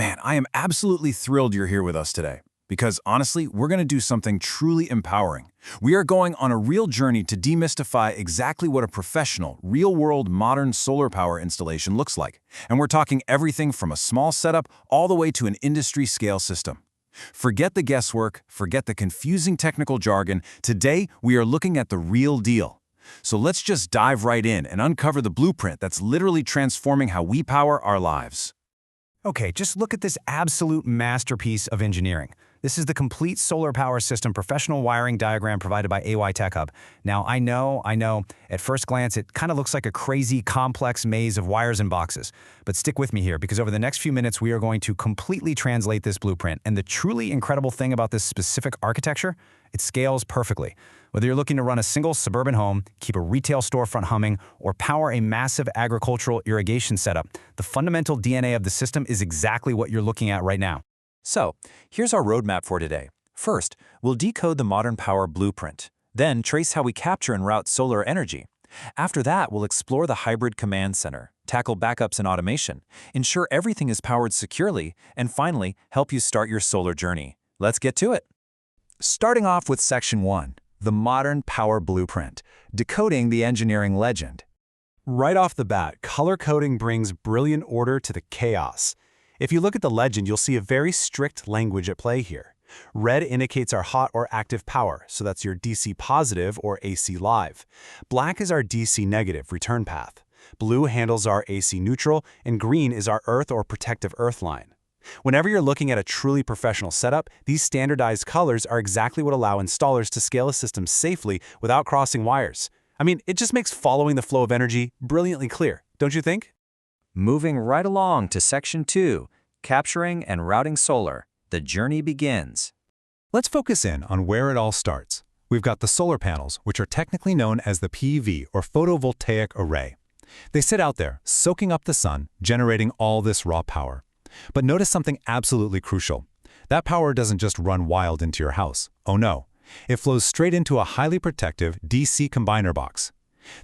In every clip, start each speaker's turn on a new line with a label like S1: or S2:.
S1: Man, I am absolutely thrilled you're here with us today. Because honestly, we're going to do something truly empowering. We are going on a real journey to demystify exactly what a professional, real-world, modern solar power installation looks like. And we're talking everything from a small setup all the way to an industry-scale system. Forget the guesswork, forget the confusing technical jargon. Today, we are looking at the real deal. So let's just dive right in and uncover the blueprint that's literally transforming how we power our lives.
S2: Okay, just look at this absolute masterpiece of engineering. This is the complete solar power system professional wiring diagram provided by AY Tech Hub. Now, I know, at first glance, it kind of looks like a crazy, complex maze of wires and boxes. But stick with me here, because over the next few minutes, we are going to completely translate this blueprint. And the truly incredible thing about this specific architecture, it scales perfectly. Whether you're looking to run a single suburban home, keep a retail storefront humming, or power a massive agricultural irrigation setup, the fundamental DNA of the system is exactly what you're looking at right now.
S3: So, here's our roadmap for today. First, we'll decode the modern power blueprint, then trace how we capture and route solar energy. After that, we'll explore the hybrid command center, tackle backups and automation, ensure everything is powered securely, and finally, help you start your solar journey. Let's get to it.
S1: Starting off with Section 1, the modern power blueprint, decoding the engineering legend.
S4: Right off the bat, color coding brings brilliant order to the chaos. If you look at the legend, you'll see a very strict language at play here. Red indicates our hot or active power, so that's your DC positive or AC live. Black is our DC negative return path. Blue handles our AC neutral, and green is our earth or protective earth line. Whenever you're looking at a truly professional setup, these standardized colors are exactly what allow installers to scale a system safely without crossing wires. I mean, it just makes following the flow of energy brilliantly clear, don't you think?
S3: Moving right along to Section 2, capturing and routing solar. The journey begins.
S4: Let's focus in on where it all starts. We've got the solar panels, which are technically known as the PV, or photovoltaic array. They sit out there, soaking up the sun, generating all this raw power. But notice something absolutely crucial. That power doesn't just run wild into your house. Oh no. It flows straight into a highly protective DC combiner box.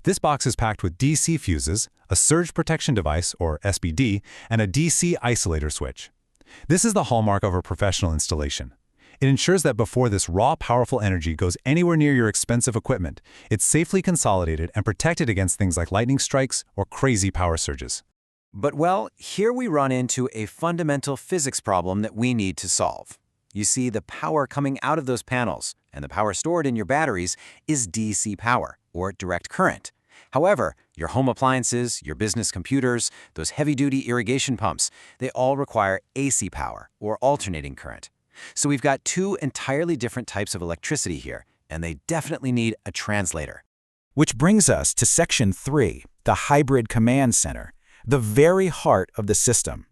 S4: This box is packed with DC fuses, a surge protection device, or SPD, and a DC isolator switch. This is the hallmark of a professional installation. It ensures that before this raw, powerful energy goes anywhere near your expensive equipment, it's safely consolidated and protected against things like lightning strikes or crazy power surges.
S3: But well, here we run into a fundamental physics problem that we need to solve. You see, the power coming out of those panels and the power stored in your batteries is DC power, or direct current. However, your home appliances, your business computers, those heavy-duty irrigation pumps, they all require AC power, or alternating current. So we've got two entirely different types of electricity here, and they definitely need a translator.
S1: Which brings us to Section 3, the hybrid command center, the very heart of the system.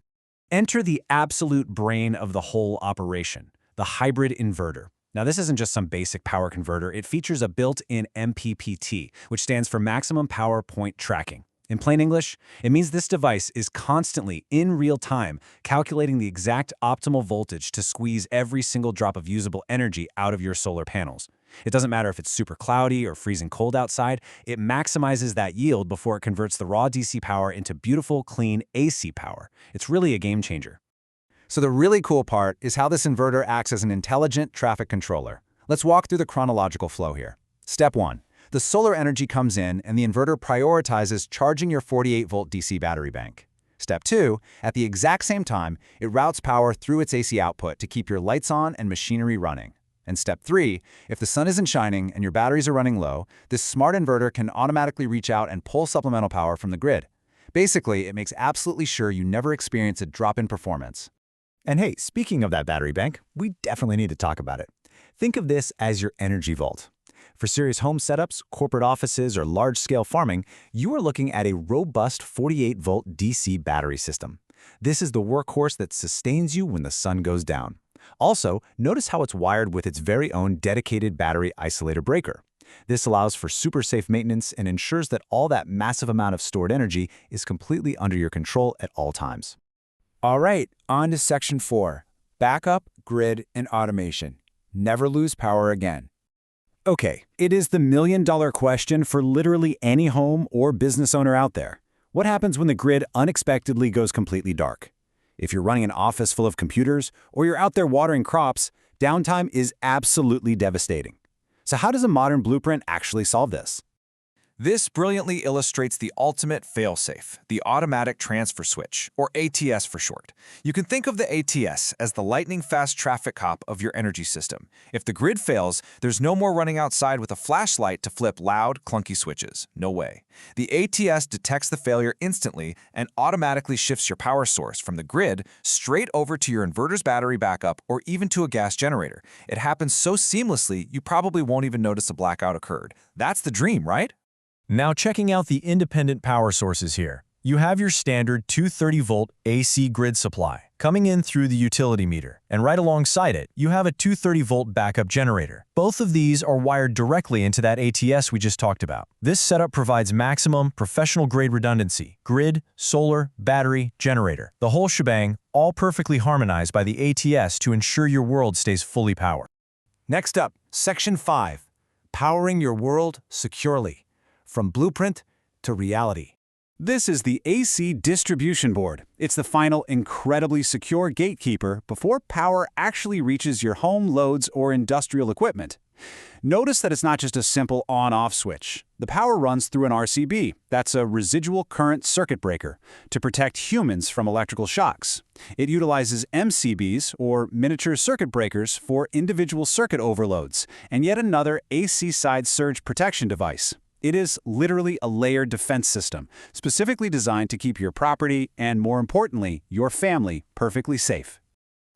S2: Enter the absolute brain of the whole operation, the hybrid inverter. Now, this isn't just some basic power converter. It features a built-in MPPT, which stands for Maximum Power Point Tracking. In plain English, it means this device is constantly, in real time, calculating the exact optimal voltage to squeeze every single drop of usable energy out of your solar panels. It doesn't matter if it's super cloudy or freezing cold outside, it maximizes that yield before it converts the raw DC power into beautiful, clean AC power. It's really a game changer.
S1: So the really cool part is how this inverter acts as an intelligent traffic controller. Let's walk through the chronological flow here. Step 1. The solar energy comes in and the inverter prioritizes charging your 48-volt DC battery bank. Step 2. At the exact same time, it routes power through its AC output to keep your lights on and machinery running. And Step 3. If the sun isn't shining and your batteries are running low, this smart inverter can automatically reach out and pull supplemental power from the grid. Basically, it makes absolutely sure you never experience a drop in performance.
S2: And hey, speaking of that battery bank, we definitely need to talk about it. Think of this as your energy vault. For serious home setups, corporate offices, or large-scale farming, you are looking at a robust 48-volt DC battery system. This is the workhorse that sustains you when the sun goes down. Also, notice how it's wired with its very own dedicated battery isolator breaker. This allows for super safe maintenance and ensures that all that massive amount of stored energy is completely under your control at all times.
S1: All right, on to Section 4, backup, grid, and automation. Never lose power again. Okay, it is the million-dollar question for literally any home or business owner out there. What happens when the grid unexpectedly goes completely dark?
S3: If you're running an office full of computers or you're out there watering crops, downtime is absolutely devastating. So how does a modern blueprint actually solve this?
S5: This brilliantly illustrates the ultimate failsafe, the automatic transfer switch, or ATS for short. You can think of the ATS as the lightning-fast traffic cop of your energy system. If the grid fails, there's no more running outside with a flashlight to flip loud, clunky switches. No way. The ATS detects the failure instantly and automatically shifts your power source from the grid straight over to your inverter's battery backup or even to a gas generator. It happens so seamlessly, you probably won't even notice a blackout occurred. That's the dream, right?
S6: Now checking out the independent power sources here. You have your standard 230-volt AC grid supply coming in through the utility meter, and right alongside it, you have a 230-volt backup generator. Both of these are wired directly into that ATS we just talked about. This setup provides maximum professional-grade redundancy: grid, solar, battery, generator. The whole shebang, all perfectly harmonized by the ATS to ensure your world stays fully powered.
S1: Next up, Section 5, Powering Your World Securely. From blueprint to reality. This is the AC distribution board. It's the final incredibly secure gatekeeper before power actually reaches your home, loads, or industrial equipment. Notice that it's not just a simple on-off switch. The power runs through an RCB, that's a residual current circuit breaker, to protect humans from electrical shocks. It utilizes MCBs, or miniature circuit breakers, for individual circuit overloads, and yet another AC side surge protection device. It is literally a layered defense system, specifically designed to keep your property and, more importantly, your family perfectly safe.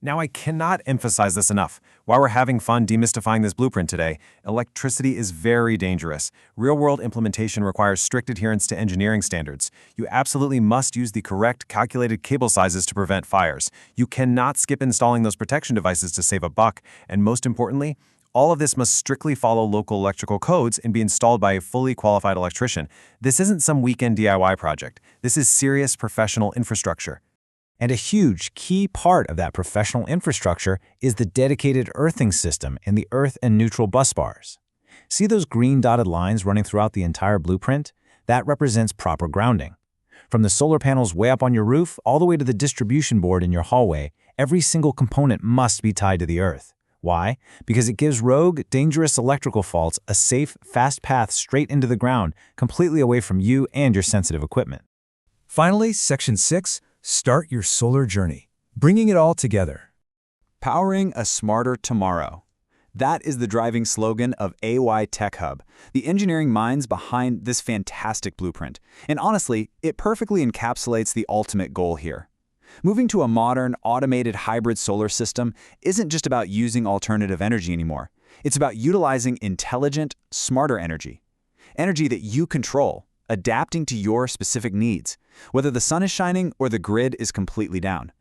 S3: Now, I cannot emphasize this enough. While we're having fun demystifying this blueprint today, electricity is very dangerous. Real-world implementation requires strict adherence to engineering standards. You absolutely must use the correct calculated cable sizes to prevent fires. You cannot skip installing those protection devices to save a buck, and most importantly, all of this must strictly follow local electrical codes and be installed by a fully qualified electrician. This isn't some weekend DIY project. This is serious professional infrastructure.
S2: And a huge key part of that professional infrastructure is the dedicated earthing system and the earth and neutral bus bars. See those green dotted lines running throughout the entire blueprint? That represents proper grounding. From the solar panels way up on your roof all the way to the distribution board in your hallway, every single component must be tied to the earth. Why? Because it gives rogue, dangerous electrical faults a safe, fast path straight into the ground, completely away from you and your sensitive equipment.
S6: Finally, Section 6, Start Your Solar Journey. Bringing it all together.
S1: Powering a smarter tomorrow. That is the driving slogan of AY Tech Hub, the engineering minds behind this fantastic blueprint. And honestly, it perfectly encapsulates the ultimate goal here. Moving to a modern, automated hybrid solar system isn't just about using alternative energy anymore. It's about utilizing intelligent, smarter energy. Energy that you control, adapting to your specific needs, whether the sun is shining or the grid is completely down.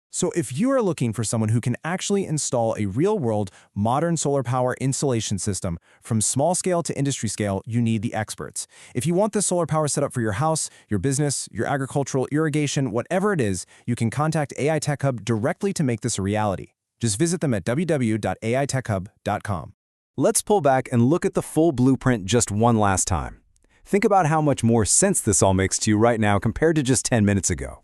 S6: So if you are looking for someone who can actually install a real-world, modern solar power installation system from small scale to industry scale, you need the experts. If you want the solar power setup for your house, your business, your agricultural irrigation, whatever it is, you can contact AI Tech Hub directly to make this a reality. Just visit them at www.aitechhub.com.
S1: Let's pull back and look at the full blueprint just one last time. Think about how much more sense this all makes to you right now compared to just 10 minutes ago.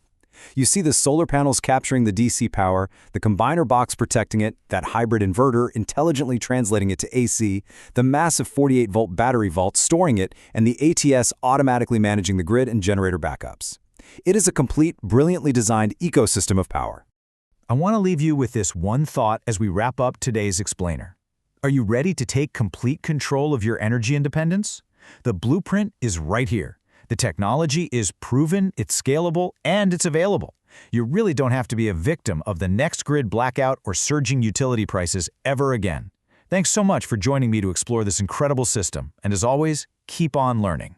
S1: You see the solar panels capturing the DC power, the combiner box protecting it, that hybrid inverter intelligently translating it to AC, the massive 48-volt battery vault storing it, and the ATS automatically managing the grid and generator backups. It is a complete, brilliantly designed ecosystem of power.
S2: I want to leave you with this one thought as we wrap up today's explainer. Are you ready to take complete control of your energy independence? The blueprint is right here. The technology is proven, it's scalable, and it's available. You really don't have to be a victim of the next grid blackout or surging utility prices ever again. Thanks so much for joining me to explore this incredible system, and as always, keep on learning.